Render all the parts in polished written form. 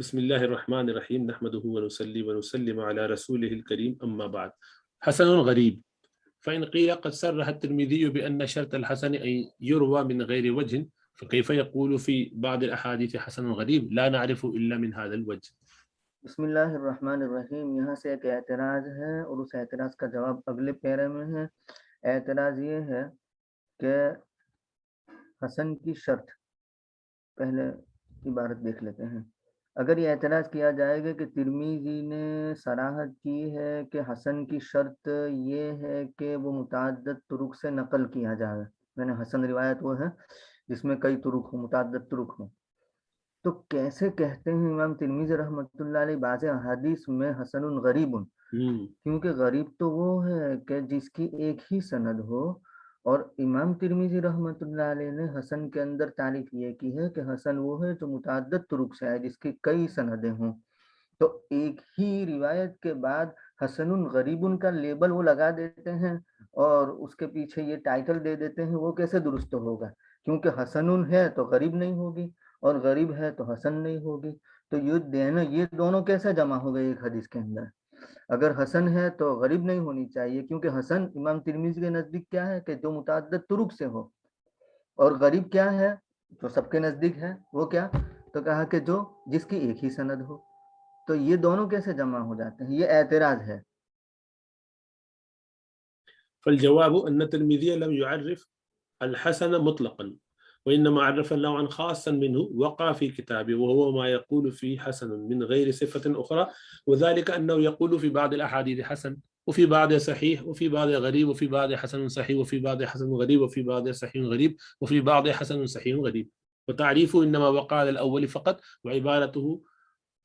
بسم الله الرحمن الرحيم نحمده ونصلي ونسلم على رسوله الكريم أما بعد. حسن غريب. فإن قيل قد صرح الترمذي بأن شرط الحسن أن يروى من غير وجه فكيف يقول في بعض الأحاديث حسن غريب لا نعرف إلا من هذا الوجه. بسم اللہ الرحمن الرحیم. یہاں سے ایک اعتراض ہے اور اس اعتراض کا جواب اگلے پیرے میں ہے. اعتراض یہ ہے کہ حسن کی شرط، پہلے عبارت دیکھ لیتے ہیں. اگر یہ اعتراض کیا جائے گا کہ ترمذی نے صراحت کی ہے کہ حسن کی شرط یہ ہے کہ وہ متعدد طرق سے نقل کیا جائے، یعنی حسن روایت وہ ہے جس میں کئی طرق ہوں، متعدد طرق ہوں، تو کیسے کہتے ہیں امام ترمذی رحمۃ اللہ علیہ بعض احادیث میں حسن غریب، کیونکہ غریب تو وہ ہے کہ جس کی ایک ہی سند ہو، اور امام ترمذی رحمۃ اللہ علیہ نے حسن کے اندر تعریف یہ کی ہے کہ حسن وہ ہے جو متعدد طرق سے ہے، جس کی کئی سندیں ہوں. تو ایک ہی روایت کے بعد حسن غریب کا لیبل وہ لگا دیتے ہیں اور اس کے پیچھے یہ ٹائٹل دے دیتے ہیں، وہ کیسے درست ہوگا؟ کیونکہ حسن ہے تو غریب نہیں ہوگی اور غریب ہے تو حسن نہیں ہوگی. تو یہ دونوں کیسے جمع ہو گئے ایک حدیث کے اندر؟ اگر حسن ہے تو غریب نہیں ہونی چاہیے، کیونکہ حسن امام ترمذی کے نزدیک کیا ہے کہ جو متعدد طرق سے ہو، اور غریب کیا ہے جو سب کے نزدیک ہے، وہ کیا؟ تو کہا کہ جو جس کی ایک ہی سند ہو. تو یہ دونوں کیسے جمع ہو جاتے ہیں؟ یہ اعتراض ہے. فالجواب أن الترمذي لم يعرف الحسن مطلقا وإنما عرف نوعا خاصا منه وقع في كتابه، وهو ما يقول فيه حسن من غير صفة أخرى، وذلك أنه يقول في بعض الأحاديث حسن وفي بعض صحيح وفي بعض غريب وفي بعض حسن صحيح وفي بعض حسن غريب وفي بعض صحيح غريب وفي بعض حسن صحيح غريب، وتعريفه إنما وقع على الأول فقط، وعبارته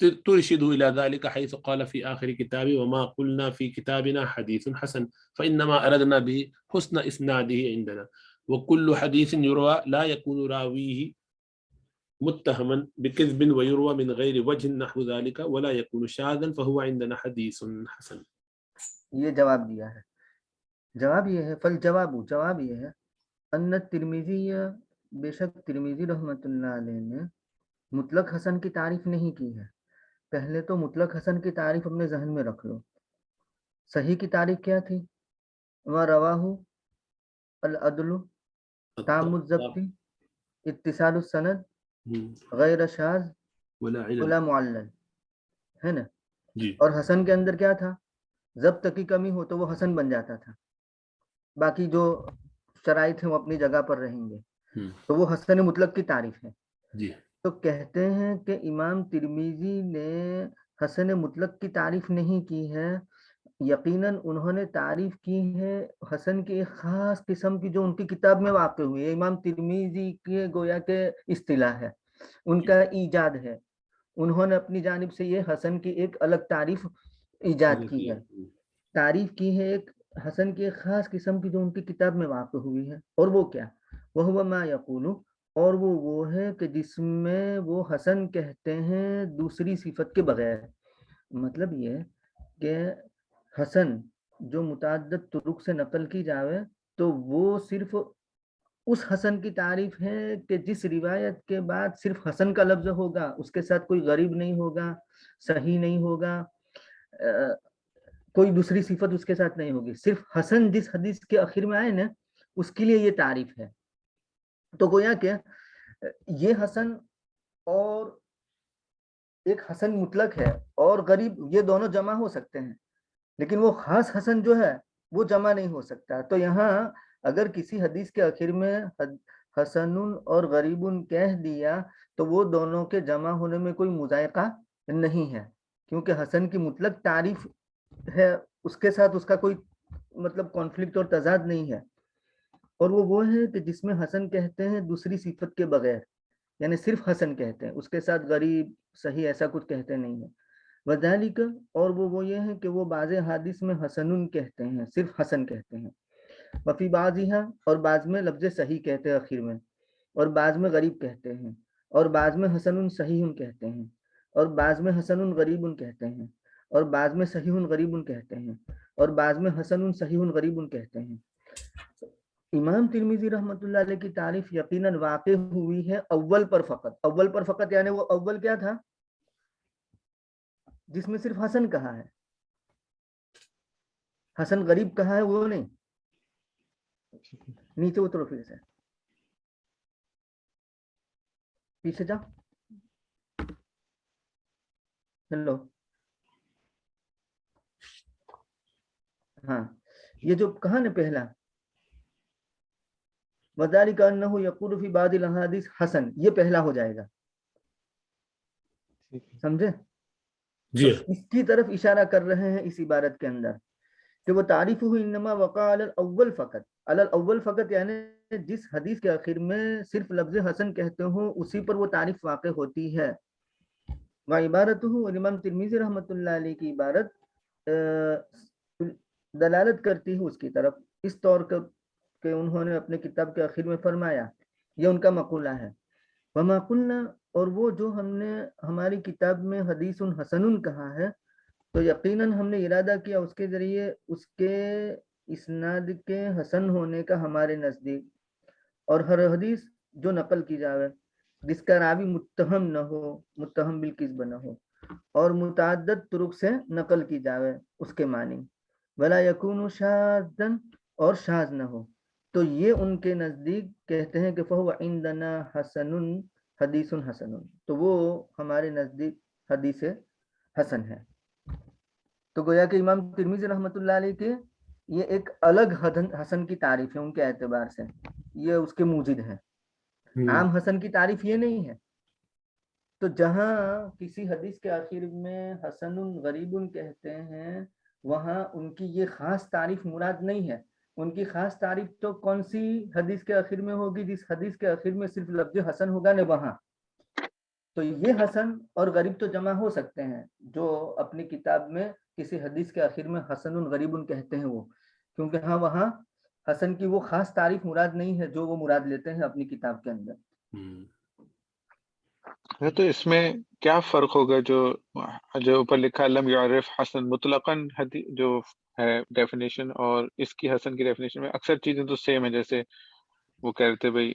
ترشد إلى ذلك حيث قال في آخر كتابه وما قلنا في كتابنا حديث حسن فإنما أردنا به حسن إسناده عندنا، وكل حديث يروى لا يكون راويه متهما بكذب ويروى من غير وجه نحو ذلك ولا يكون شاذا فهو عندنا حديث حسن. یہ جواب دیا ہے. جواب یہ ہے، جواب یہ ہے ان ترمذی، بے شک ترمذی رحمۃ اللہ علیہ نے مطلق حسن کی تعریف نہیں کی ہے. پہلے تو مطلق حسن کی تعریف اپنے ذہن میں رکھ لو. صحیح کی تعریف کیا تھی؟ ما رواہ العدل تام الضبط اتصال السند غیر شاذ ولا معلل، ہے نا؟ اور حسن کے اندر کیا تھا؟ ضبط کی کمی ہو تو وہ حسن بن جاتا تھا، باقی جو شرائط ہیں وہ اپنی جگہ پر رہیں گے، تو وہ حسن مطلق کی تعریف ہے. تو کہتے ہیں کہ امام ترمذی نے حسن مطلق کی تعریف نہیں کی ہے، یقیناً انہوں نے تعریف کی ہے حسن کی ایک خاص قسم کی جو ان کی کتاب میں واقع ہوئی ہے. امام ترمذی کے گویا کہ اصطلاح ہے، ان کا ایجاد ہے، انہوں نے اپنی جانب سے یہ حسن کی ایک الگ تعریف ایجاد کی ہے، تعریف کی ہے ایک حسن کی ایک خاص قسم کی جو ان کی کتاب میں واقع ہوئی ہے. اور وہ کیا؟ وہ ما یقول، اور وہ ہے کہ جس میں وہ حسن کہتے ہیں دوسری صفت کے بغیر. مطلب یہ کہ حسن جو متعدد طرق سے نقل کی جاوے تو وہ صرف اس حسن کی تعریف ہے کہ جس روایت کے بعد صرف حسن کا لفظ ہوگا، اس کے ساتھ کوئی غریب نہیں ہوگا، صحیح نہیں ہوگا، کوئی دوسری صفت اس کے ساتھ نہیں ہوگی، صرف حسن جس حدیث کے آخر میں آئے نا اس کے لیے یہ تعریف ہے. تو گویا کہ یہ حسن اور ایک حسن مطلق ہے اور غریب، یہ دونوں جمع ہو سکتے ہیں، لیکن وہ خاص حسن جو ہے وہ جمع نہیں ہو سکتا. تو یہاں اگر کسی حدیث کے آخر میں حسن اور غریب کہہ دیا تو وہ دونوں کے جمع ہونے میں کوئی مذائقہ نہیں ہے، کیونکہ حسن کی مطلق تعریف ہے، اس کے ساتھ اس کا کوئی مطلب کانفلکٹ اور تضاد نہیں ہے. اور وہ ہے کہ جس میں حسن کہتے ہیں دوسری صفت کے بغیر، یعنی صرف حسن کہتے ہیں، اس کے ساتھ غریب صحیح ایسا کچھ کہتے نہیں ہیں. وذالک، اور وہ یہ ہے کہ وہ بعض حدیث میں حسن کہتے ہیں، صرف حسن کہتے ہیں. وفی بعضھا، اور بعض میں لفظ صحیح کہتے ہیں آخر میں، اور بعض میں غریب کہتے ہیں، اور بعض میں حسن صحیح کہتے ہیں، اور بعض میں حسن غریب کہتے ہیں، اور بعض میں صحیح غریب کہتے ہیں، اور بعض میں حسن صحیح غریب کہتے ہیں. امام ترمذی رحمۃ اللہ علیہ کی تعریف یقیناً واقع ہوئی ہے اول پر فقط. اول پر فقط یعنی وہ اول کیا تھا؟ جس میں صرف حسن کہا ہے، حسن غریب کہا ہے وہ نہیں. نیچے اترو پھر سے، پیچھے جاؤ. ہیلو، ہاں یہ جو کہا نا پہلا وذالک انہ یقول فی بعض الاحادیث حسن، یہ پہلا ہو جائے گا، سمجھے؟ جی تو اس کی طرف اشارہ کر رہے ہیں اس عبارت کے اندر کہ وہ تعریف انما وقع علی الاول فقط، علی الاول فقط یعنی جس حدیث کے آخر میں صرف لفظ حسن کہتے ہوں اسی پر وہ تعریف واقع ہوتی ہے. وعبارتہ، اور امام ترمذی رحمۃ اللہ علیہ کی عبارت دلالت کرتی ہے اس کی طرف، اس طور کہ انہوں نے اپنے کتاب کے آخر میں فرمایا، یہ ان کا مقولہ ہے. وما قلنا، اور وہ جو ہم نے ہماری کتاب میں حدیث حسن کہا ہے تو یقیناً ہم نے ارادہ کیا اس کے ذریعے اس کے اسناد کے حسن ہونے کا ہمارے نزدیک، اور ہر حدیث جو نقل کی جاوے جس کا راوی متہم نہ ہو، متہم بالکذب نہ ہو، اور متعدد طرق سے نقل کی جاوے اس کے معنی، ولا یکون شاذا، اور شاذ نہ ہو، تو یہ ان کے نزدیک کہتے ہیں کہ فہو عندنا حسن، حدیث حسن، تو وہ ہمارے نزدیک حدیث حسن ہے. تو گویا کہ امام ترمذی رحمۃ اللہ علیہ کے یہ ایک الگ حسن کی تعریف ہے ان کے اعتبار سے، یہ اس کے موجد ہے. عام حسن کی تعریف یہ نہیں ہے. تو جہاں کسی حدیث کے آخر میں حسن غریب کہتے ہیں وہاں ان کی یہ خاص تعریف مراد نہیں ہے. ان کی خاص تعریف تو کون سی حدیث کے آخر میں ہوگی؟ جس حدیث کے آخر میں صرف لفظ حسن ہوگا نا وہاں. تو یہ حسن اور غریب تو جمع ہو سکتے ہیں جو اپنی کتاب میں کسی حدیث کے آخر میں حسن غریب کہتے ہیں وہ، کیونکہ ہاں وہاں حسن کی وہ خاص تعریف مراد نہیں ہے جو وہ مراد لیتے ہیں اپنی کتاب کے اندر. تو اس میں کیا فرق ہوگا جو اوپر لکھا لم یعرف حسن مطلقاً جو ہے ڈیفینیشن، اور اس کی حسن کی ڈیفینیشن میں اکثر چیزیں تو سیم ہے، جیسے وہ کہہ رہے تھے بھائی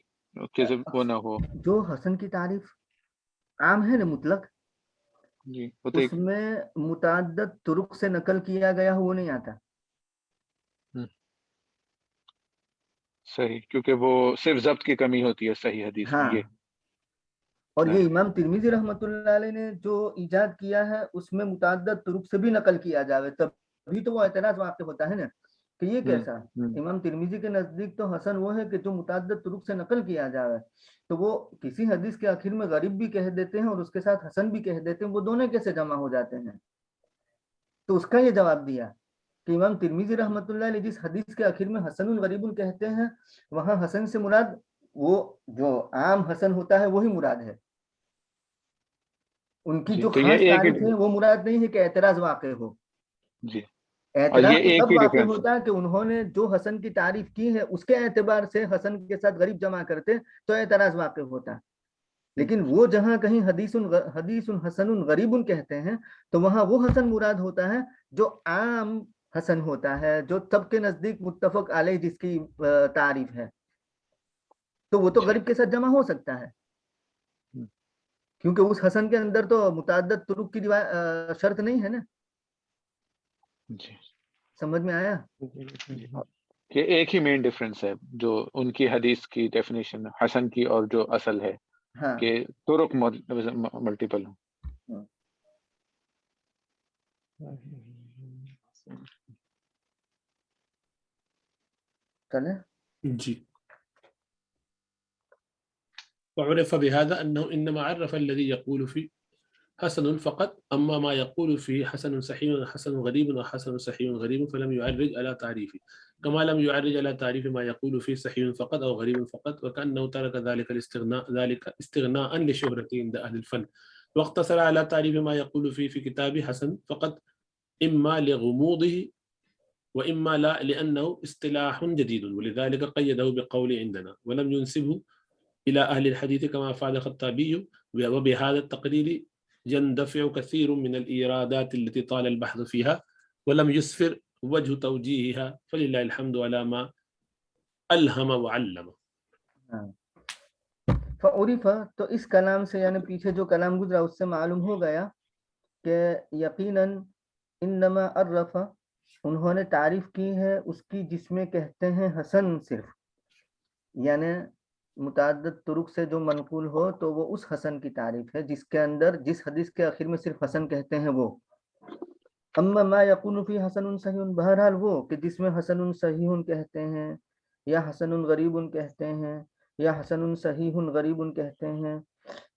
کذب وہ نہ ہو. جو حسن کی تعریف عام ہے نا مطلق، جی وہ تو اس میں متعدد طرق سے نقل کیا گیا وہ نہیں آتا. صحیح، کیونکہ وہ صرف ضبط کی کمی ہوتی ہے صحیح حدیث میں. یہ اور یہ امام ترمذی رحمۃ اللہ علیہ نے جو ایجاد کیا ہے اس میں متعدد طرق سے بھی نقل کیا جاوے تبھی تو وہ اعتراض واقع ہوتا ہے نا کہ یہ کیسا. امام ترمذی کے نزدیک تو حسن وہ ہے کہ جو متعدد طرق سے نقل کیا جاوے، تو وہ کسی حدیث کے آخر میں غریب بھی کہہ دیتے ہیں اور اس کے ساتھ حسن بھی کہہ دیتے ہیں، وہ دونوں کیسے جمع ہو جاتے ہیں؟ تو اس کا یہ جواب دیا کہ امام ترمذی رحمۃ اللہ علیہ جس حدیث کے آخر میں حسن غریب کہتے ہیں وہاں حسن سے مراد وہ جو عام حسن ہوتا ہے وہی مراد ہے. ان کی جو خاص تعریف ہے وہ مراد نہیں ہے کہ اعتراض واقع ہو. جی، اعتراض تو تب واقع ہوتا ہے کہ انہوں نے جو حسن کی تعریف کی ہے اس کے اعتبار سے حسن کے ساتھ غریب جمع کرتے تو اعتراض واقع ہوتا. لیکن وہ جہاں کہیں حدیث حسن غریب کہتے ہیں تو وہاں وہ حسن مراد ہوتا ہے جو عام حسن ہوتا ہے، جو سب کے نزدیک متفق علیہ جس کی تعریف ہے، تو وہ تو غریب کے ساتھ جمع ہو سکتا ہے کیونکہ اس حسن کے اندر تو متعدد طرق کی شرط نہیں ہے نا. جی سمجھ میں آیا؟ کہ ایک ہی مین ڈفرینس ہے جو ان کی حدیث کی ڈیفینیشن حسن کی اور جو اصل ہے کہ طرق ملٹیپل ہوں. چلے جی. وعرف بهذا أنه إنما عرف الذي يقول في حسن فقط، أما ما يقول في حسن صحيح وحسن غريب وحسن صحيح غريب فلم يعرج على تعريفه، كما لم يعرج على تعريف ما يقول في صحيح فقط أو غريب فقط، وكأنه ترك ذلك استغناء لشهرته عند أهل الفن، واقتصر على تعريف ما يقول في كتاب حسن فقط، إما لغموضه وإما لا لأنه اصطلاح جديد، ولذلك قيده بقول عندنا، ولم ينسبه إلى أهل الحديث كما فعل الخطابي. وبهذا التقرير يندفع كثير من الإيرادات التي طال البحث فيها ولم يسفر وجه توجيهها، فلله الحمد على ما ألهم وعلم. فعرف، تو اس کلام سے یعنی پیچھے جو کلام گزرا اس سے معلوم ہو گیا کہ یقیناً انما عرف، انہوں نے تعریف کی ہے اس کی جس میں کہتے ہیں حسن صرف، یعنی متعدد طرق سے جو منقول ہو تو وہ اس حسن کی تعریف ہے جس کے اندر، جس حدیث کے آخر میں صرف حسن کہتے ہیں وہ. اما ما یقول فی حسن صحیح، بہرحال وہ کہ جس میں حسن صحیح کہتے ہیں یا حسن غریب کہتے ہیں یا حسن صحیح غریب کہتے ہیں،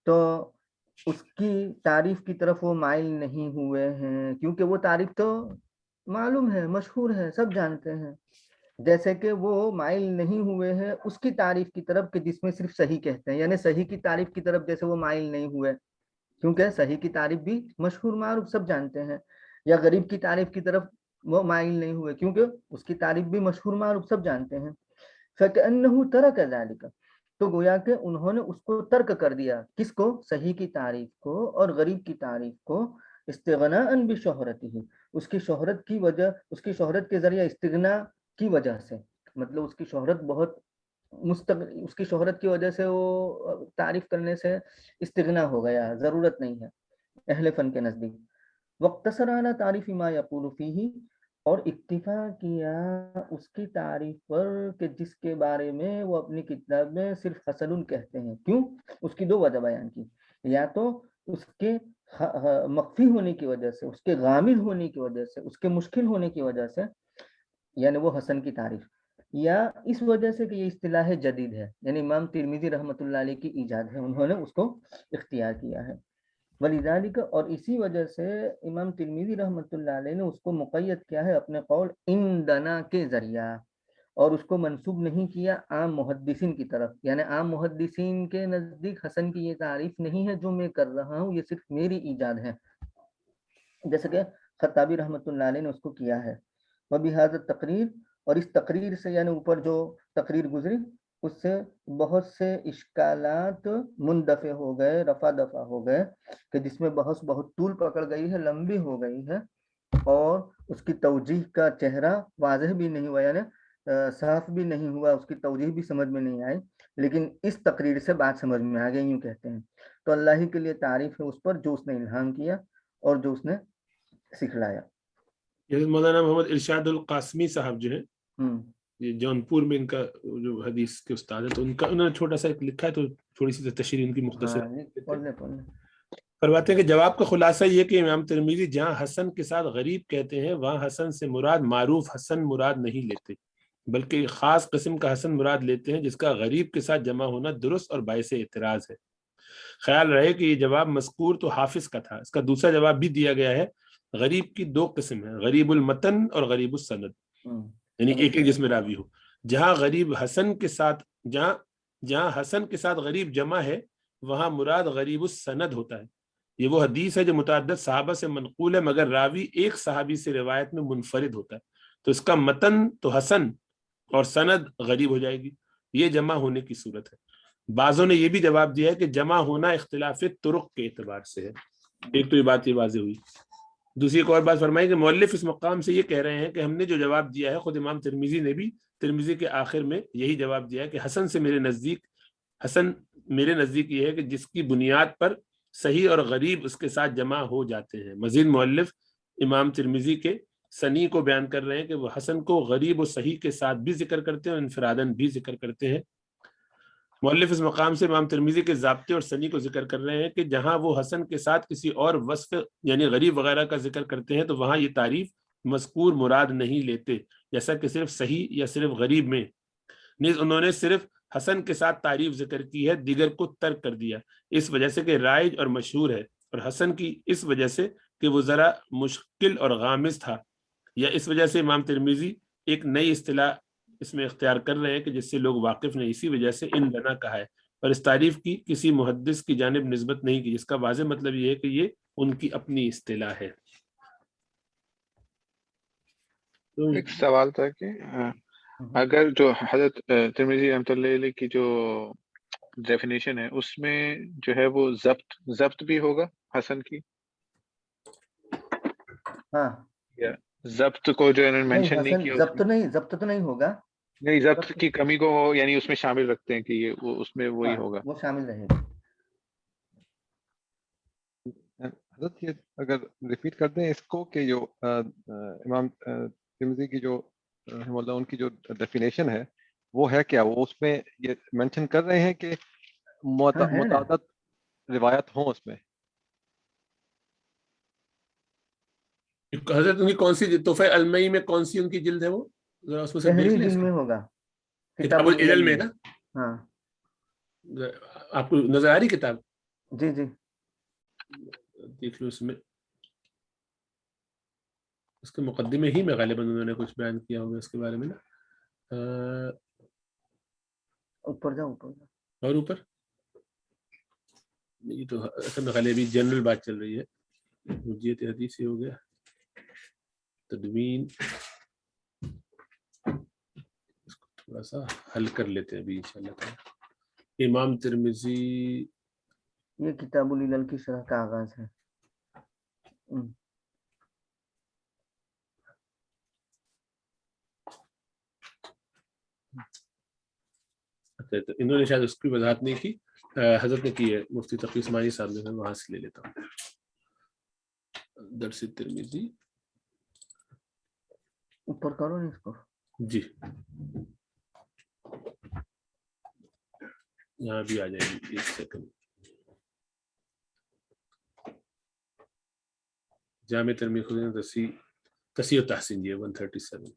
تو اس کی تعریف کی طرف وہ مائل نہیں ہوئے ہیں، کیونکہ وہ تعریف تو معلوم ہے، مشہور ہے، سب جانتے ہیں. جیسے کہ وہ مائل نہیں ہوئے ہیں اس کی تعریف کی طرف کہ جس میں صرف صحیح کہتے ہیں، یعنی صحیح کی تعریف کی طرف جیسے وہ مائل نہیں ہوئے، کیونکہ صحیح کی تعریف بھی مشہور معروف سب جانتے ہیں. یا غریب کی تعریف کی طرف وہ مائل نہیں ہوئے کیونکہ اس کی تعریف بھی مشہور معروف سب جانتے ہیں. فَكَأَنَّهُ تَرَكَ ذَلِكَ، تو گویا کہ انہوں نے اس کو ترک کر دیا، کس کو؟ صحیح کی تعریف کو اور غریب کی تعریف کو، استغناء بشہرتہ، اس کی شہرت کی وجہ، اس کی شہرت کے ذریعے، استغنا کی وجہ سے، مطلب اس کی شہرت بہت اس کی شہرت کی وجہ سے وہ تعریف کرنے سے استغنا ہو گیا، ضرورت نہیں ہے اہل فن کے نزدیک. واقتصر علی تعریف ما یقول فیہ، اور اکتفا کیا اس کی تعریف پر کہ جس کے بارے میں وہ اپنی کتاب میں صرف حسن کہتے ہیں. کیوں؟ اس کی دو وجہ بیان کی، یا تو اس کے مخفی ہونے کی وجہ سے، اس کے غامض ہونے کی وجہ سے، اس کے مشکل ہونے کی وجہ سے، یعنی وہ حسن کی تعریف، یا اس وجہ سے کہ یہ اصطلاح جدید ہے، یعنی امام ترمذی رحمۃ اللہ علیہ کی ایجاد ہے، انہوں نے اس کو اختیار کیا ہے. وَلِذَلِكَ، اور اسی وجہ سے امام ترمذی رحمۃ اللہ علیہ نے اس کو مقید کیا ہے اپنے قول عندنا کے ذریعہ، اور اس کو منسوب نہیں کیا عام محدثین کی طرف، یعنی عام محدثین کے نزدیک حسن کی یہ تعریف نہیں ہے جو میں کر رہا ہوں، یہ صرف میری ایجاد ہے، جیسے کہ خطابی رحمۃ اللہ علیہ نے اس کو کیا ہے. وبہذا التقریر، اور اس تقریر سے، یعنی اوپر جو تقریر گزری اس سے بہت سے اشکالات مندفع ہو گئے، رفع دفع ہو گئے، کہ جس میں بحث بہت طول پکڑ گئی ہے، لمبی ہو گئی ہے، اور اس کی توجیہ کا چہرہ واضح بھی نہیں ہوا، یعنی صاف بھی نہیں ہوا، اس کی توجیہ بھی سمجھ میں نہیں آئی، لیکن اس تقریر سے بات سمجھ میں آ گئی، یوں کہتے ہیں. تو اللہ ہی کے لیے تعریف ہے اس پر جو اس نے الہام کیا اور جو اس نے سکھلایا. یہ مولانا محمد ارشاد القاسمی صاحب جو ہیں، یہ جونپور میں ان کا جو حدیث کے استاد ہے، تو ان کا انہوں نے چھوٹا سا ایک لکھا ہے، تو تھوڑی سی تشریح ان کی مختصر فرماتے ہیں کہ جواب کا خلاصہ یہ کہ امام ترمذی جہاں حسن کے ساتھ غریب کہتے ہیں وہاں حسن سے مراد معروف حسن مراد نہیں لیتے، بلکہ ایک خاص قسم کا حسن مراد لیتے ہیں جس کا غریب کے ساتھ جمع ہونا درست اور باعث اعتراض ہے. خیال رہے کہ یہ جواب مذکور تو حافظ کا تھا، اس کا دوسرا جواب بھی دیا گیا ہے. غریب کی دو قسم ہیں، غریب المتن اور غریب السند، یعنی ایک ایک جس میں راوی ہو. جہاں غریب حسن کے ساتھ جہاں حسن کے ساتھ غریب جمع ہے وہاں مراد غریب السند ہوتا ہے. یہ وہ حدیث ہے جو متعدد صحابہ سے منقول ہے مگر راوی ایک صحابی سے روایت میں منفرد ہوتا ہے، تو اس کا متن تو حسن اور سند غریب ہو جائے گی. یہ جمع ہونے کی صورت ہے. بعضوں نے یہ بھی جواب دیا ہے کہ جمع ہونا اختلاف طرق کے اعتبار سے ہے. ایک تو یہ بات یہ واضح ہوئی. دوسری ایک اور بات فرمائی کہ مؤلف اس مقام سے یہ کہہ رہے ہیں کہ ہم نے جو جواب دیا ہے، خود امام ترمذی نے بھی ترمذی کے آخر میں یہی جواب دیا ہے کہ حسن میرے نزدیک یہ ہے کہ جس کی بنیاد پر صحیح اور غریب اس کے ساتھ جمع ہو جاتے ہیں. مزید مؤلف امام ترمذی کے سنی کو بیان کر رہے ہیں کہ وہ حسن کو غریب و صحیح کے ساتھ بھی ذکر کرتے ہیں اور انفراداً بھی ذکر کرتے ہیں. مؤلف اس مقام سے امام ترمذی کے ضابطے اور سنی کو ذکر کر رہے ہیں کہ جہاں وہ حسن کے ساتھ کسی اور وصف یعنی غریب وغیرہ کا ذکر کرتے ہیں تو وہاں یہ تعریف مذکور مراد نہیں لیتے، جیسا کہ صرف صحیح یا صرف غریب میں. نیز انہوں نے صرف حسن کے ساتھ تعریف ذکر کی ہے، دیگر کو ترک کر دیا، اس وجہ سے کہ رائج اور مشہور ہے، اور حسن کی اس وجہ سے کہ وہ ذرا مشکل اور غامض تھا، یا اس وجہ سے امام ترمذی ایک نئی اصطلاح اس میں اختیار کر رہے ہیں کہ جس سے لوگ واقف نہیں، اسی وجہ سے ان لنا کہا ہے، اور اس تعریف کی کسی محدث کی جانب نسبت نہیں کی، جس کا واضح مطلب یہ ہے کہ یہ ان کی اپنی اصطلاح ہے. ایک سوال تھا کہ اگر جو حضرت ترمذی رحمۃ اللہ علیہ کی جو ڈیفینیشن ہے اس میں جو ہے وہ ضبط بھی ہوگا حسن کی، ہاں ضبط کو جو انہوں نے مینشن نہیں کیا، ضبط تو نہیں ہوگا، نہیں ضبط کی کمی کو یعنی اس میں شامل رکھتے ہیں کہ یہ وہ اس میں وہی ہوگا، وہ شامل رہے گا. حضرت یہ اگر ریپیٹ کر دیں اس کو کہ جو امام ترمذی کی جو ان کی جو ڈیفینیشن ہے وہ ہے کیا، وہ اس میں یہ مینشن کر رہے ہیں کہ متعدد روایت ہوں اس میں؟ حضرت ان کی کون سی تحفہ المئی میں کون سی ان کی جلد ہے وہ ذرا اس میں سے دیکھ لیں. میں ہوگا کتاب العلل میں نا. ہاں آپ کو نظر آ رہی کتاب؟ جی جی دیکھ لو اس میں اس کے مقدمے ہی میں غالباً انہوں نے کچھ بیان کیا ہوگا اس کے بارے میں نا. اوپر جاؤ اور اوپر یہ تو اصل میں غالبی جنرل بات چل رہی ہے. حجیت حدیث ہو گیا تدوین، اس کو تھوڑا سا حل کر لیتے ہیں ابھی انشاءاللہ تعالی. امام ترمذی یہ کتاب العلل کی شرح کا آغاز ہے. تو انہوں نے شاید اس کی وضاحت نہیں کی، حضرت نے کی ہے، مفتی تقی عثمانی صاحب نے. وہاں سے لے لیتا ہوں درس ترمذی. اوپر کرو نا اس کو. جی یہاں بھی آ جائے گی، ایک سیکنڈ. جامع ترمذی تصحیح و تحسین یہ 137.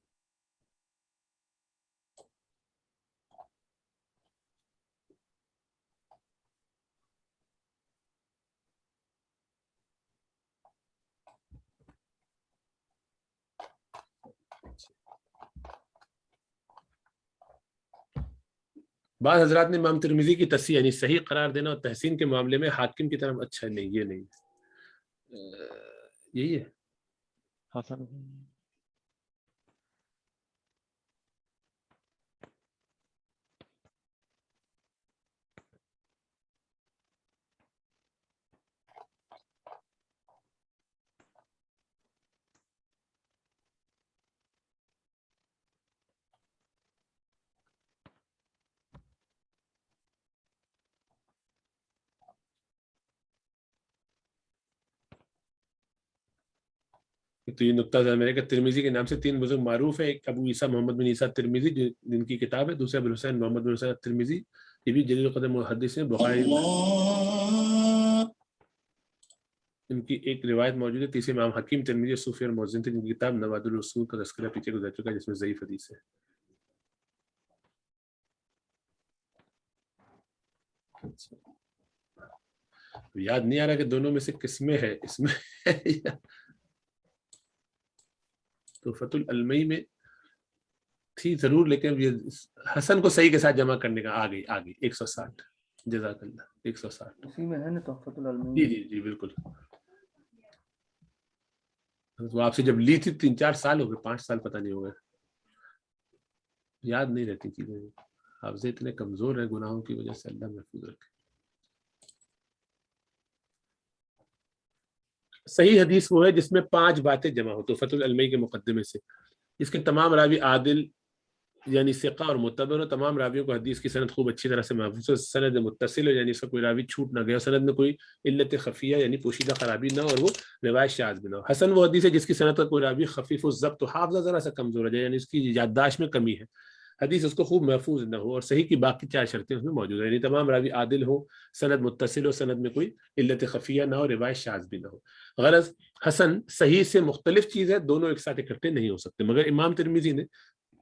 بعض حضرات نے امام ترمذی کی تصحیح یعنی صحیح قرار دینا اور تحسین کے معاملے میں حاکم کی طرف اچھا نہیں، یہ نہیں یہی ہے. حسن تو یہ نقطہ ذہن میں ہے کہ ترمذی کے نام سے 3 بزرگ معروف ہیں. ایک ابو عیسیٰ محمد بن عیسیٰ ترمذی جن کی کتاب ہے، دوسرے ابو الحسین محمد بن حسین ترمذی، یہ بھی جلیل القدر محدث ہیں. بخاری ان کی ایک روایت موجود ہے. تیسرے امام حکیم ترمذی صوفی اور مؤذن تھے، جن کی کتاب نوادر الرسول کا تذکرہ پیچھے گزر چکا ہے، جس میں ضعیف حدیث ہے. یاد نہیں آ رہا کہ دونوں میں سے کس میں ہے، اس میں تو فتح العلمی میں تھی ضرور، لیکن یہ حسن کو صحیح کے ساتھ جمع کرنے کا آ گئی 160. جزاک اللہ 160 اسی میں ہے نا تحفۃ العلمی. جی جی جی بالکل. وہ آپ سے جب لی تھی 3-4 سال ہو گئے، 5 سال پتہ نہیں ہو گئے، یاد نہیں رہتی چیزیں. حافظے اتنے کمزور ہیں گناہوں کی وجہ سے، اللہ محفوظ رکھے. صحیح حدیث وہ ہے جس میں 5 باتیں جمع ہو. تو فتح العلمی کے مقدمے سے اس کے تمام راوی عادل یعنی ثقہ اور معتبر ہو، تمام راویوں کو حدیث کی سند خوب اچھی طرح سے محفوظ ہو، سند متصل ہو یعنی اس کا کوئی راوی چھوٹ نہ گیا، سند میں کوئی علت خفیہ یعنی پوشیدہ خرابی نہ ہو، اور وہ روایت شاذ بھی نہ ہو. حسن وہ حدیث ہے جس کی سند کا کوئی راوی خفیف الضبط و حافظہ ذرا سا کمزور ہو جائے، یعنی اس کی یادداشت میں کمی ہے، حدیث اس کو خوب محفوظ نہ ہو. اور صحیح کی باقی 4 شرطیں اس میں موجود ہیں، یعنی تمام راوی عادل ہو، سند متصل ہو، سند میں کوئی علت خفیہ نہ ہو، روایت شاذ بھی نہ ہو. غرض حسن صحیح سے مختلف چیز ہے، دونوں ایک ساتھ اکٹھے نہیں ہو سکتے. مگر امام ترمذی نے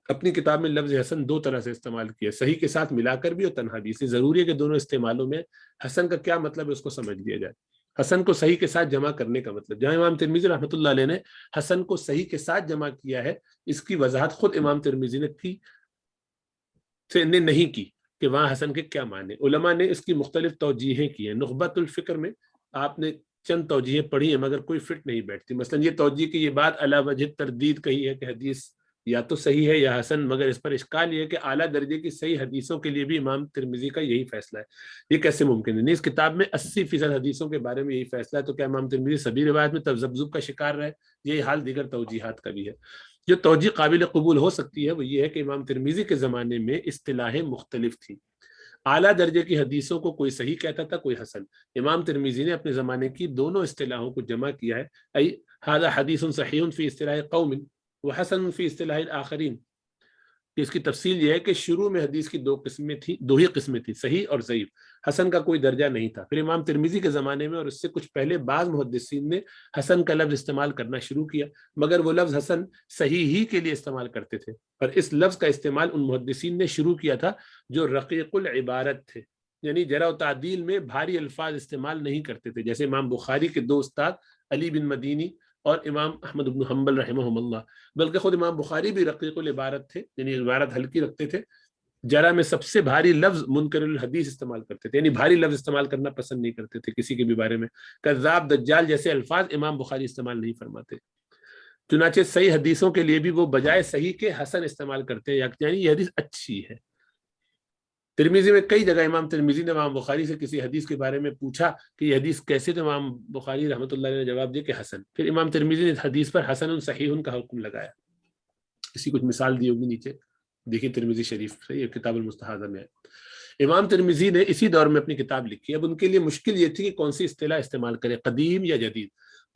اپنی کتاب میں لفظ حسن 2 طرح سے استعمال کیا، صحیح کے ساتھ ملا کر بھی اور تنہا بھی. اس لیے ضروری ہے کہ دونوں استعمالوں میں حسن کا کیا مطلب ہے اس کو سمجھ لیا جائے. حسن کو صحیح کے ساتھ جمع کرنے کا مطلب، جہاں امام ترمذی رحمۃ اللہ علیہ نے حسن کو صحیح کے ساتھ جمع کیا ہے، اس کی وضاحت خود امام ترمذی نے کی نے نہیں کی کہ وہاں حسن کے کیا معنی. علماء نے اس کی مختلف توجیہیں کی ہیں. نخبۃ الفکر میں آپ نے چند توجیہیں پڑھی ہیں مگر کوئی فٹ نہیں بیٹھتی. مثلا یہ توجیہ کہ یہ بات علی وجہ تردید کہی ہے کہ حدیث یا تو صحیح ہے یا حسن، مگر اس پر اشکال یہ ہے کہ اعلیٰ درجے کی صحیح حدیثوں کے لیے بھی امام ترمذی کا یہی فیصلہ ہے. یہ کیسے ممکن ہے؟ نہیں، اس کتاب میں 80% حدیثوں کے بارے میں یہی فیصلہ ہے، تو کیا امام ترمذی سبھی روایت میں تذبذب کا شکار رہے؟ یہی حال دیگر توجیحات کا بھی ہے. جو توجیہ قابل قبول ہو سکتی ہے وہ یہ ہے کہ امام ترمذی کے زمانے میں اصطلاحیں مختلف تھیں. اعلیٰ درجے کی حدیثوں کو کوئی صحیح کہتا تھا، کوئی حسن۔ امام ترمذی نے اپنے زمانے کی دونوں اصطلاحوں کو جمع کیا ہے، ای ھذا حدیث صحیح فی اصطلاح قوم وحسن فی اصطلاح آخرین۔ اس کی تفصیل یہ ہے کہ شروع میں حدیث کی دو ہی قسمیں تھیں، صحیح اور ضعیف، حسن کا کوئی درجہ نہیں تھا۔ پھر امام ترمذی کے زمانے میں اور اس سے کچھ پہلے بعض محدثین نے حسن کا لفظ استعمال کرنا شروع کیا، مگر وہ لفظ حسن صحیح ہی کے لیے استعمال کرتے تھے، اور اس لفظ کا استعمال ان محدثین نے شروع کیا تھا جو رقیق العبارت تھے، یعنی جرح و تعدیل میں بھاری الفاظ استعمال نہیں کرتے تھے، جیسے امام بخاری کے دو استاد علی بن مدینی اور امام احمد بن حنبل رحمہم اللہ۔ بلکہ خود امام بخاری بھی رقیق العبارت تھے، یعنی عبارت ہلکی رکھتے تھے۔ جرح میں سب سے بھاری لفظ منکر الحدیث استعمال کرتے تھے، یعنی بھاری لفظ استعمال کرنا پسند نہیں کرتے تھے کسی کے بھی بارے میں۔ کذاب، دجال جیسے الفاظ امام بخاری استعمال نہیں فرماتے۔ چنانچہ صحیح حدیثوں کے لیے بھی وہ بجائے صحیح کے حسن استعمال کرتے ہیں، یعنی یہ حدیث اچھی ہے۔ ترمذی میں کئی جگہ امام ترمذی نے امام بخاری سے کسی حدیث کے بارے میں پوچھا کہ یہ حدیث کیسے، تو امام بخاری رحمۃ اللہ علیہ نے جواب دیا کہ حسن۔ پھر امام ترمذی نے حدیث پر حسن صحیح کا حکم لگایا۔ اسی کچھ مثال دی ہوگی نیچے، دیکھیے ترمذی شریف سے، یہ کتاب المستحاضہ میں ہے۔ امام ترمذی نے اسی دور میں اپنی کتاب لکھی۔ اب ان کے لیے مشکل یہ تھی کہ کون سی اصطلاح استعمال کرے، قدیم یا جدید۔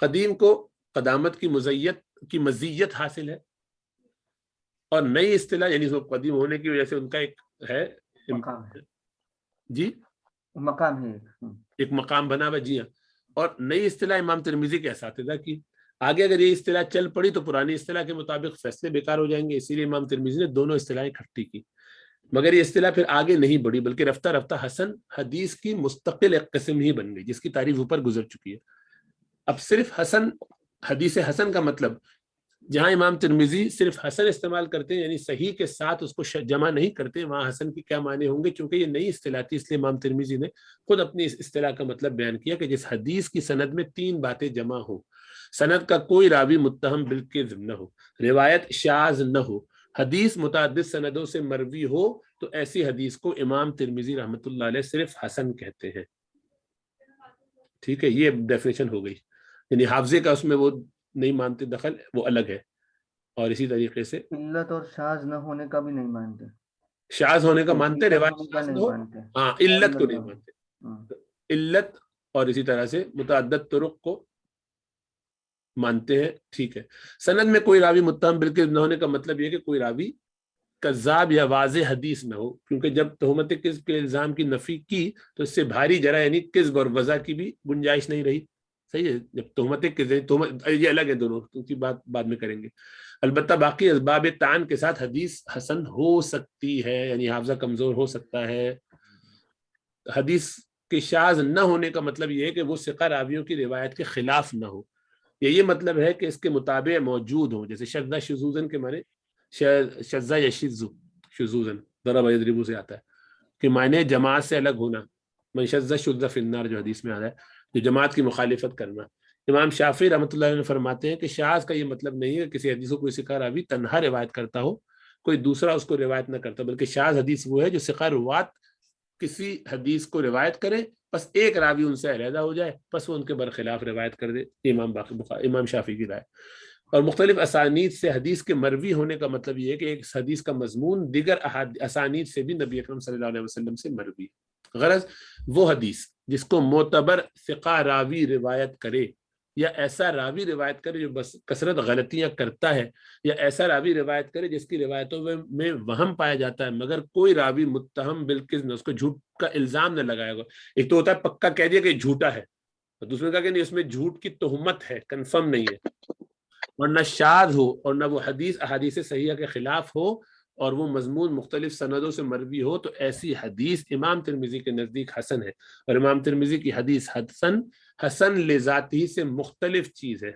قدیم کو قدامت کی مزیت حاصل ہے، اور نئی اصطلاح یعنی وہ قدیم ہونے کی وجہ سے ان کا ایک ہے مقام ہے، جی مقام ہے، ایک مقام بنا ہوا، جی ہاں۔ اور نئی اصطلاح امام ترمذی کے اساتذہ کی۔ آگے اگر یہ اصطلاح چل پڑی تو پرانی اصطلاح کے مطابق فیصلے بیکار ہو جائیں گے، اسی لیے امام ترمذی نے دونوں اصطلاحیں اکٹھی کی۔ مگر یہ اصطلاح پھر آگے نہیں بڑھی، بلکہ رفتہ رفتہ حسن حدیث کی مستقل ایک قسم ہی بن گئی، جس کی تعریف اوپر گزر چکی ہے۔ اب صرف حسن، حدیث حسن کا مطلب، جہاں امام ترمذی صرف حسن استعمال کرتے ہیں، یعنی صحیح کے ساتھ اس کو جمع نہیں کرتے، وہاں حسن کی کیا معنی ہوں گے؟ چونکہ یہ نئی اصطلاح تھی، اس لیے امام ترمذی نے خود اپنی اس اصطلاح کا مطلب بیان کیا کہ جس حدیث کی سند میں 3 باتیں جمع ہو، سند کا کوئی راوی متہم بالکذب نہ ہو، روایت شاذ نہ ہو، حدیث متعدد سندوں سے مروی ہو، تو ایسی حدیث کو امام ترمذی رحمۃ اللہ علیہ صرف حسن کہتے ہیں۔ ٹھیک ہے، یہ ڈیفینیشن ہو گئی، یعنی حافظے کا اس میں وہ نہیں مانتے دخل، وہ الگ ہے۔ اور اسی طریقے سے علت اور شاذ نہ ہونے کا بھی نہیں مانتے، شاذ ہونے کا مانتے، روایت کا شاذ نہ نہیں ہو، مانتے، ہاں علت کو نہیں مانتے، علت اور اسی طرح سے متعدد طرق کو مانتے ہیں۔ ٹھیک ہے، سند میں کوئی راوی متہم بالکذب نہ ہونے کا مطلب یہ کہ کوئی راوی کذاب یا واضح حدیث نہ ہو، کیونکہ جب تہمت کذب کے الزام کی نفی کی تو اس سے بھاری جرح یعنی کذب اور وضع کی بھی گنجائش نہیں رہی۔ صحیح ہے، جب تہمت یہ الگ ہے، دونوں کی بات بعد میں کریں گے۔ البتہ باقی اسباب تعان کے ساتھ حدیث حسن ہو سکتی ہے، یعنی حافظہ کمزور ہو سکتا ہے۔ حدیث کے شاذ نہ ہونے کا مطلب یہ ہے کہ وہ ثقہ راویوں کی روایت کے خلاف نہ ہو، یہ مطلب ہے کہ اس کے مطابق موجود ہوں، جیسے شذ شذوذن کے معنی شذ یشذ شذوذن، ضرب یضرب سے آتا ہے کہ معنی جماعت سے الگ ہونا، من شذ شذ فی النار جو حدیث میں آتا ہے، جو جماعت کی مخالفت کرنا۔ امام شافعی رحمۃ اللہ علیہ فرماتے ہیں کہ شاذ کا یہ مطلب نہیں ہے کہ کسی حدیث کو کوئی ثقہ راوی تنہا روایت کرتا ہو، کوئی دوسرا اس کو روایت نہ کرتا، بلکہ شاذ حدیث وہ ہے جو ثقہ روات کسی حدیث کو روایت کرے، بس ایک راوی ان سے علیحدہ ہو جائے، بس وہ ان کے برخلاف روایت کر دے۔ امام شافعی کی رائے۔ اور مختلف اسانید سے حدیث کے مروی ہونے کا مطلب یہ ہے کہ ایک حدیث کا مضمون دیگر اسانید سے بھی نبی اکرم صلی اللہ علیہ وسلم سے مروی ہے۔ غرض وہ حدیث جس کو معتبر ثقہ راوی روایت کرے، یا ایسا راوی روایت کرے جو بس کثرت غلطیاں کرتا ہے، یا ایسا راوی روایت کرے جس کی روایتوں میں وہم پایا جاتا ہے، مگر کوئی راوی متہم بالکذب نہ، اس کو جھوٹ کا الزام نہ لگائے گا۔ ایک تو ہوتا ہے پکا کہہ دیا کہ جھوٹا ہے، اور دوسرے کا کہ نہیں، اس میں جھوٹ کی تہمت ہے، کنفرم نہیں ہے، اور نہ شاذ ہو، اور نہ وہ حدیث احادیث صحیحہ کے خلاف ہو، اور وہ مضمون مختلف سندوں سے مروی ہو، تو ایسی حدیث امام ترمذی کے نزدیک حسن ہے۔ اور امام ترمذی کی حدیث حسن لذاتی سے مختلف چیز ہے۔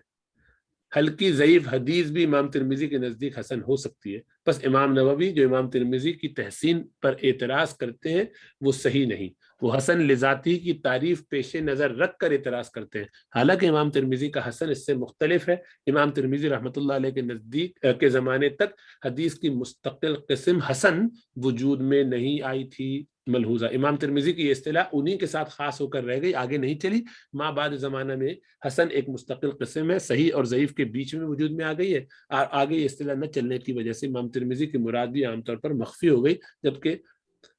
ہلکی ضعیف حدیث بھی امام ترمذی کے نزدیک حسن ہو سکتی ہے، بس امام نووی جو امام ترمذی کی تحسین پر اعتراض کرتے ہیں وہ صحیح نہیں، وہ حسن لذاتی کی تعریف پیش نظر رکھ کر اعتراض کرتے ہیں، حالانکہ امام ترمذی کا حسن اس سے مختلف ہے۔ امام ترمذی رحمۃ اللہ علیہ کے نزدیک کے زمانے تک حدیث کی مستقل قسم حسن وجود میں نہیں آئی تھی۔ ملحوظہ امام ترمذی کی یہ اصطلاح انہی کے ساتھ خاص ہو کر رہ گئی، آگے نہیں چلی۔ ماں بعد زمانہ میں حسن ایک مستقل قسم ہے، صحیح اور ضعیف کے بیچ میں وجود میں آ گئی ہے، اور آگے یہ اصطلاح نہ چلنے کی وجہ سے امام ترمذی کی مراد بھی عام طور پر مخفی ہو گئی، جبکہ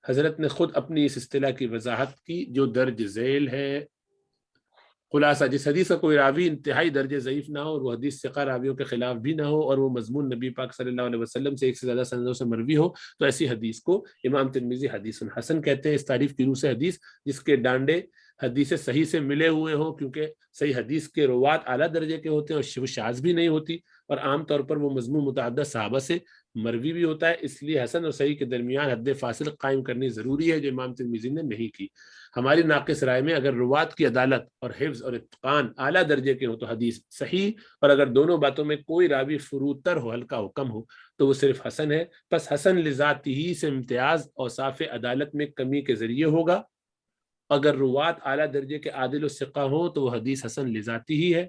حضرت نے خود اپنی اس اصطلاح کی وضاحت کی جو درج ذیل ہے. خلاصہ جس حدیث کا کوئی راوی انتہائی درجہ ضعیف نہ ہو اور وہ حدیث ثقہ راویوں کے خلاف بھی نہ ہو اور وہ مضمون نبی پاک صلی اللہ علیہ وسلم سے ایک سے زیادہ سندوں سے مروی ہو, تو ایسی حدیث کو امام ترمذی حدیث حسن کہتے ہیں. اس تعریف کی روح سے حدیث جس کے ڈانڈے حدیث صحیح سے ملے ہوئے ہوں, کیونکہ صحیح حدیث کے روات اعلیٰ درجے کے ہوتے ہیں اور وہ شاذ بھی نہیں ہوتی, اور عام طور پر وہ مضمون متعدد صحابہ سے مروی بھی ہوتا ہے. اس لیے حسن اور صحیح کے درمیان حد فاصل قائم کرنی ضروری ہے, جو امام ترمذی نے نہیں کی. ہماری ناقص رائے میں اگر روات کی عدالت اور حفظ اور اتقان اعلیٰ درجے کے ہو تو حدیث صحیح, اور اگر دونوں باتوں میں کوئی راوی فروتر ہو, ہلکا ہو, کم ہو, تو وہ صرف حسن ہے. پس حسن لذاتی ہی سے امتیاز اوصاف عدالت میں کمی کے ذریعے ہوگا. اگر روات اعلیٰ درجے کے عادل و ثقہ ہوں تو وہ حدیث حسن لذاتی ہی ہے,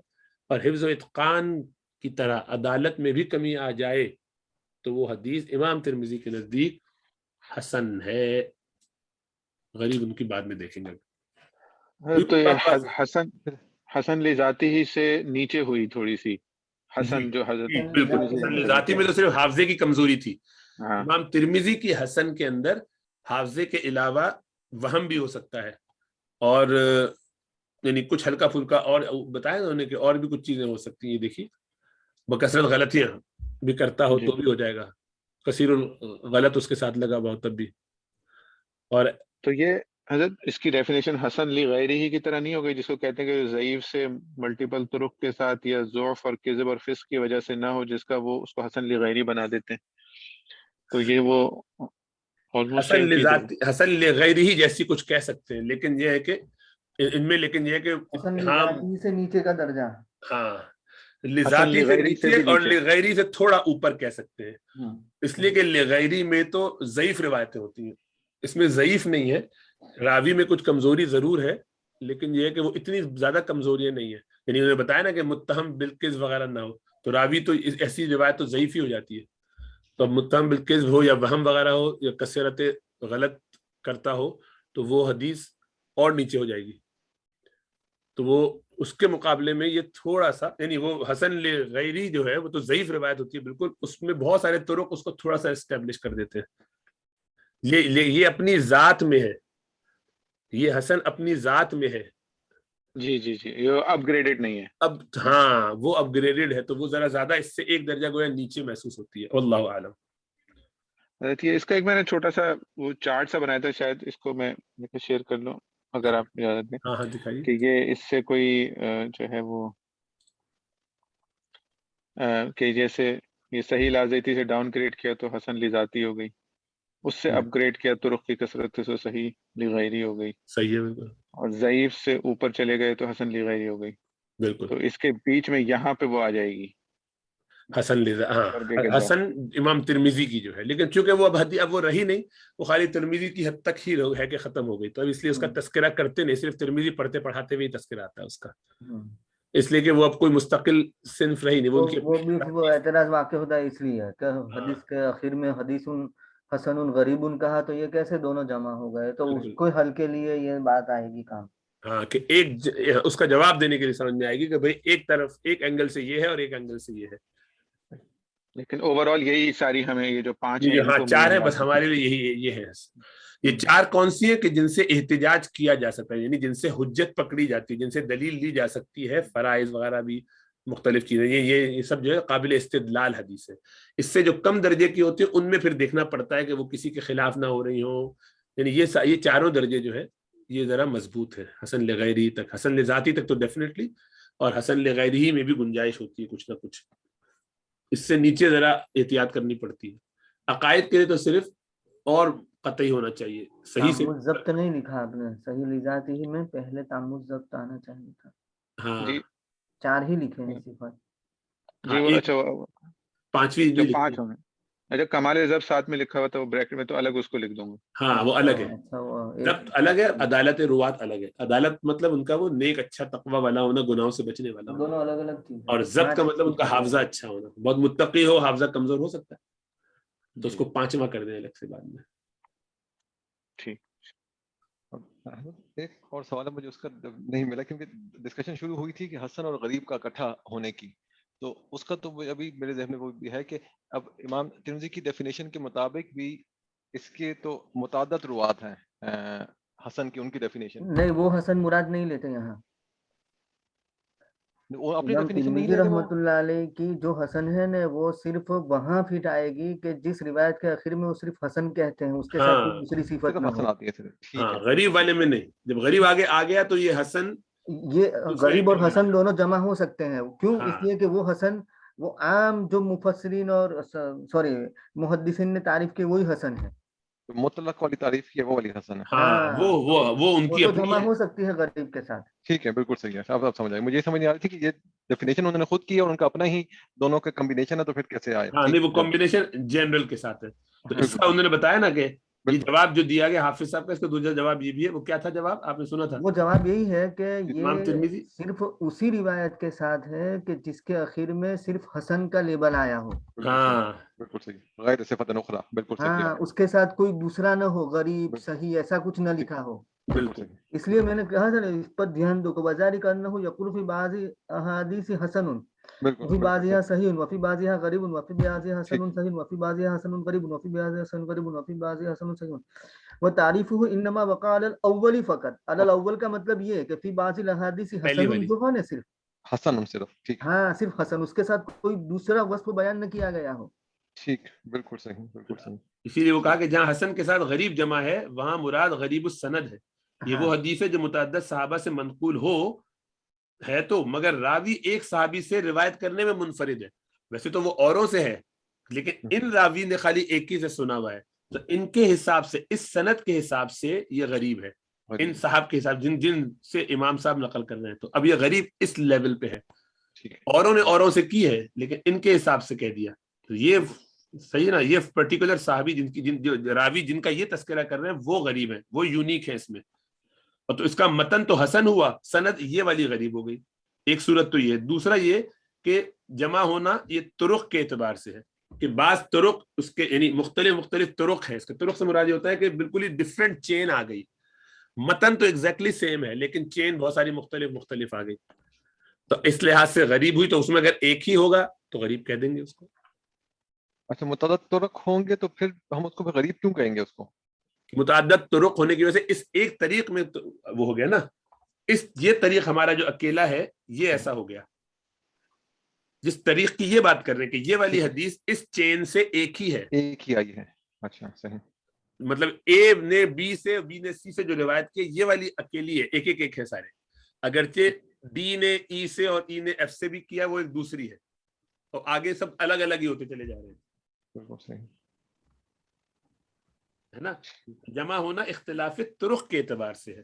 اور حفظ و اتقان کی طرح عدالت میں بھی کمی آ جائے تو وہ حدیث امام ترمذی کے نزدیک حسن ہے. غریب ان کی بعد میں دیکھیں گے. تو یہ حسن لذاتی ہی سے نیچے ہوئی تھوڑی سی حسن جو حضرت بالکل حسن لذاتی میں تو صرف حافظے کی کمزوری تھی. امام ترمذی کی حسن کے اندر حافظے کے علاوہ وہم بھی ہو سکتا ہے, اور یعنی کچھ ہلکا پھلکا اور بتایا انہوں نے کہ اور بھی کچھ چیزیں ہو سکتی ہیں. دیکھیے بکثرت غلطیاں بھی کرتا ہو تو بھی ہو جائے گا, کثیر غلط اس کے ساتھ لگا ہوا تب بھی. اور تو یہ حضرت اس کی ڈیفینیشن حسن لغیرہ ہی کی طرح نہیں ہو گئی, جس کو کہتے ہیں کہ ضعیف سے ملٹیپل طرق کے ساتھ یا ضعف اور کذب اور فسق کی وجہ سے نہ ہو, جس کا وہ اس کو حسن لغیرہ بنا دیتے ہیں. تو یہ وہ حسن لغیرہ ہی جیسی کچھ کہہ سکتے ہیں, لیکن یہ ہے کہ ان میں حسن لذاتی سے نیچے کا درجہ, ہاں لذاتی سے نیچے اور لغیرہ سے تھوڑا اوپر کہہ سکتے ہیں. اس لیے کہ لغیرہ میں تو ضعیف روایتیں ہوتی ہیں, اس میں ضعیف نہیں ہے, راوی میں کچھ کمزوری ضرور ہے, لیکن یہ ہے کہ وہ اتنی زیادہ کمزوریاں نہیں ہیں. یعنی انہوں نے بتایا نا کہ متہم بالکذب وغیرہ نہ ہو, تو راوی تو ایسی روایت تو ضعیف ہی ہو جاتی ہے. تو اب متہم بالکذب ہو یا وہم وغیرہ ہو یا کثرت غلط کرتا ہو تو وہ حدیث اور نیچے ہو جائے گی. تو وہ اس کے مقابلے میں یہ تھوڑا سا, یعنی وہ حسن لغیرہ جو ہے وہ تو ضعیف روایت ہوتی ہے بالکل, اس میں بہت سارے طرق اس کو تھوڑا سا اسٹیبلش کر دیتے ہیں. یہ اپنی ذات میں ہے, یہ حسن اپنی ذات میں ہے. جی جی جی, یہ اپ گریڈڈ نہیں ہے. اب ہاں وہ اپ گریڈڈ ہے, تو وہ ذرا زیادہ اس سے ایک درجہ گویا نیچے محسوس ہوتی ہے. واللہ اعلم. اس کا ایک میں نے چھوٹا سا وہ چارٹ سا بنایا تھا, شاید اس کو میں شیئر کر لوں اگر آپ اجازت دیں. ہاں دکھائیے. کہ یہ اس سے کوئی جو ہے وہ کہ جیسے یہ صحیح لازیتی سے ڈاؤن گریڈ کیا تو حسن لذاتی ہو گئی, اس سے اپ گریڈ کیا طرق کی کثرت سے صحیح لغیری ہو گئی, صحیح ہے بالکل, اور ضعیف سے اوپر چلے گئے تو حسن لغیری ہو گئی. بالکل. تو اس کے بیچ میں یہاں پہ وہ آ جائے گی حسن امام ترمذی کی جو ہے, لیکن چونکہ وہ اب وہ رہی نہیں, وہ خالی ترمذی کی حد تک ہی ہے کہ ختم ہو گئی, تو اب اس لیے اس کا تذکرہ کرتے نہیں, صرف ترمذی پڑھتے پڑھاتے ہوئے تذکرہ آتا ہے اس کا, اس لیے کہ وہ اب کوئی مستقل صنف رہی نہیں. وہ اعتراض واقع ہوتا ہے اس لیے کہ حدیث کے آخر میں حدیث حسن غریب کہا, تو یہ کیسے دونوں جمع ہو گئے, تو اس کو حل کے لیے یہ بات آئے گی کام. ہاں کہ ایک اس کا جواب دینے کے لیے سمجھ میں آئے گی کہ بھئی ایک طرف ایک اینگل سے یہ ہے اور ایک اینگل سے یہ ہے, لیکن اوور آل یہی ساری ہمیں یہ جو 5 ہیں, ہاں 4 ہیں بس ہمارے لیے یہ ہے. یہ 4 کون سی ہیں کہ جن سے احتجاج کیا جا سکتا ہے, یعنی جن سے حجت پکڑی جاتی ہے, جن سے دلیل لی جا سکتی ہے, فرائض وغیرہ بھی مختلف چیزیں, یہ سب جو ہے قابل استدلال حدیث ہے. اس سے جو کم درجے کی ہوتی ہے ان میں پھر دیکھنا پڑتا ہے کہ وہ کسی کے خلاف نہ ہو رہی ہوں. یعنی یہ چاروں درجے جو ہے یہ ذرا مضبوط ہے. حسن لغیری تک, حسن لذاتی تک تو ڈیفینیٹلی, اور حسن لغیری میں بھی گنجائش ہوتی ہے کچھ نہ کچھ, اس سے نیچے ذرا احتیاط کرنی پڑتی ہے. عقائد کے لیے تو صرف اور قطعی ہونا چاہیے, صحیح سے ضبط نہیں لکھا آپ نے, صحیح لذاتی ہی میں پہلے تعمد ضبط آنا چاہیے تھا. ہاں جی 4 ہی لکھے ہیں صفات. جی وہ اچھا 5ویں جو 5 ہوں گے, اچھا کمال ضبط ساتھ میں لکھا ہوا تھا وہ بریکٹ میں, تو الگ اس کو لکھ دوں گا. ہاں وہ الگ ہے, ضبط الگ ہے, عدالت روات الگ ہے. عدالت مطلب ان کا وہ نیک اچھا تقوی والا ہونا, گناہوں سے بچنے والا ہونا, دونوں الگ الگ چیز. اور ضبط کا مطلب ان کا حافظہ اچھا ہونا. بہت متقی ہو, حافظہ کمزور ہو سکتا ہے, تو اس کو 5واں کر دیں الگ سے بعد میں. ٹھیک. ایک اور سوال مجھے اس کا نہیں ملا, کیونکہ ڈسکشن شروع ہوئی تھی کہ حسن اور غریب کا اکٹھا ہونے کی, تو اس کا تو ابھی میرے ذہن میں وہ بھی ہے کہ اب امام ترمذی کی ڈیفینیشن کے مطابق بھی اس کے تو متعدد روات ہیں حسن کی، ان کی ڈیفینیشن نہیں، وہ حسن مراد نہیں لیتے یہاں. وہ اپنی امام ڈیفینیشن نہیں ترمذی لے رہے وہ. رحمۃ اللہ علیہ کی جو حسن ہے نا وہ صرف وہاں فٹ آئے گی کہ جس روایت کے آخر میں وہ صرف حسن کہتے ہیں، اس کے ساتھ کوئی ہاں دوسری صفت صرف نہ حسن ہو. آتی ہے صرف. ٹھیک ہاں ہے. غریب والے میں نہیں، جب غریب آگے آ گیا تو یہ حسن یہ دوسرا غریب اور ایک حسن دونوں جمع ہو سکتے ہیں. کیوں؟ ہاں اس لیے کہ وہ حسن وہ عام جو مفسرین اور سوری محدثین نے تعریف کی وہی حسن ہے. مطلق والی تعریف کی ہے وہ والی حسن ہے. ہاں وہ ان وہ کی تو اپنی جمع ہے. ہو سکتی ہے غریب کے ساتھ. ٹھیک ہے، بالکل صحیح ہے. آپ سمجھ آئے. مجھے یہ سمجھ نہیں آ رہی تھی کہ یہ ڈیفینیشن انہوں نے خود کی ہے اور ان کا اپنا ہی دونوں کا کمبینیشن ہے، تو پھر کیسے آئے. ہاں نہیں، وہ کمبینیشن جنرل کے ساتھ ہے. تو اس کا بالکل انہوں نے بتایا نا کہ یہ بالکل جواب جو دیا گیا حافظ صاحب کا، اس کا دوسرا جواب یہ بھی ہے. وہ کیا تھا جواب؟ آپ نے سنا تھا وہ جواب یہی ہے کہ امام یہ ترمذی. صرف اسی روایت کے ساتھ ہے کہ جس کے آخر میں صرف حسن کا لیبل آیا ہو. ہاں بالکل صحیح. غیر صفت اخرى. بالکل صحیح. ہاں، اس کے ساتھ کوئی دوسرا نہ ہو، غریب بالکل. صحیح ایسا کچھ نہ لکھا ہو. بالکل بالکل. صحیح. اس لیے میں نے کہا تھا نا، اس پر دھیان دو کہ وزاری کرنا ہو یقول فی بعض احادیث حسن بالکل وفی بالکل بعضها صحیح وفی بعضها غریب وفی بعضها ٹھیک. حسن صحیح وفی بعضها حسن غریب وفی بعضها حسن غریب وفی بعضها حسن صحیح وتعریفه انما وقع على الاول فقط. على الاول کا مطلب یہ ہے کہ فی بعض الاحادیث پہلی حسن والی. جو ہے نا صرف حسن صرف. ٹھیک ہاں صرف حسن، اس کے ساتھ کوئی دوسرا وصف بیان نہ کیا گیا ہو. ٹھیک. بالکل صحیح. بالکل صحیح. اسی لیے وہ کہا کہ جہاں حسن کے ساتھ غریب جمع ہے وہاں مراد غریب السند ہے. یہ وہ حدیث ہے جو متعدد صحابہ سے منقول ہو ہے تو مگر راوی ایک صحابی سے روایت کرنے میں منفرد ہے. ویسے تو وہ اوروں سے ہے لیکن ان راوی نے خالی ایک ہی سے سنا ہوا ہے، تو ان کے حساب سے، اس سند کے حساب سے یہ غریب ہے. ان صاحب کے حساب جن سے امام صاحب نقل کر رہے ہیں، تو اب یہ غریب اس لیول پہ ہے. ٹھیک ہے. اوروں نے اوروں سے کی ہے لیکن ان کے حساب سے کہہ دیا. تو یہ صحیح نا، یہ پرٹیکولر صحابی جو راوی جن کا یہ تذکرہ کر رہے ہیں وہ غریب ہیں، وہ یونیک ہے اس میں. اور تو اس کا متن تو حسن ہوا، سند یہ والی غریب ہو گئی. ایک صورت تو یہ. دوسرا یہ کہ جمع ہونا یہ طرق کے اعتبار سے ہے کہ بعض طرق اس کے یعنی مختلف طرق ہیں. اس کے طرق سے مراد یہ ہوتا ہے کہ بالکل ہی ڈفرینٹ چین آ گئی. متن تو ایگزیکٹلی سیم ہے لیکن چین بہت ساری مختلف آ گئی. تو اس لحاظ سے غریب ہوئی. تو اس میں اگر ایک ہی ہوگا تو غریب کہہ دیں گے اس کو. اچھا، متعدد طرق ہوں گے تو پھر ہم اس کو غریب کیوں کہیں گے اس کو؟ متعدد طرق ہونے کی وجہ سے اس ایک طریق میں وہ ہو گیا نا. یہ طریق ہمارا جو اکیلا ہے یہ ایسا ہو گیا. جس طریق کی یہ بات کر رہے ہیں کہ یہ والی حدیث اس چین سے ایک ہی ہے، ایک ہی آئی ہے. اچھا صحیح. مطلب اے نے بی سے، بی نے سی سے جو روایت کی یہ والی اکیلی ہے. ایک ہے سارے. اگرچہ ڈی نے ای سے اور ای نے ایف سے بھی کیا، وہ ایک دوسری ہے، اور آگے سب الگ الگ ہی ہوتے چلے جا رہے ہیں. بالکل صحیح ہے نا. جمع ہونا اختلاف طرق کے اعتبار سے ہے.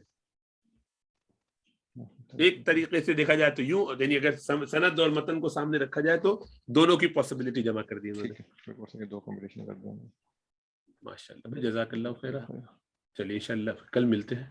ایک طریقے سے دیکھا جائے تو یوں، یعنی اگر سند اور متن کو سامنے رکھا جائے تو دونوں کی پاسبلٹی جمع کر دی انہوں نے. ٹھیک ہے. بالکل صحیح. دو کمبینیشن کر دیں گے. ماشاء اللہ. جزاک اللہ خیر. چلیے انشاءاللہ کل ملتے ہیں.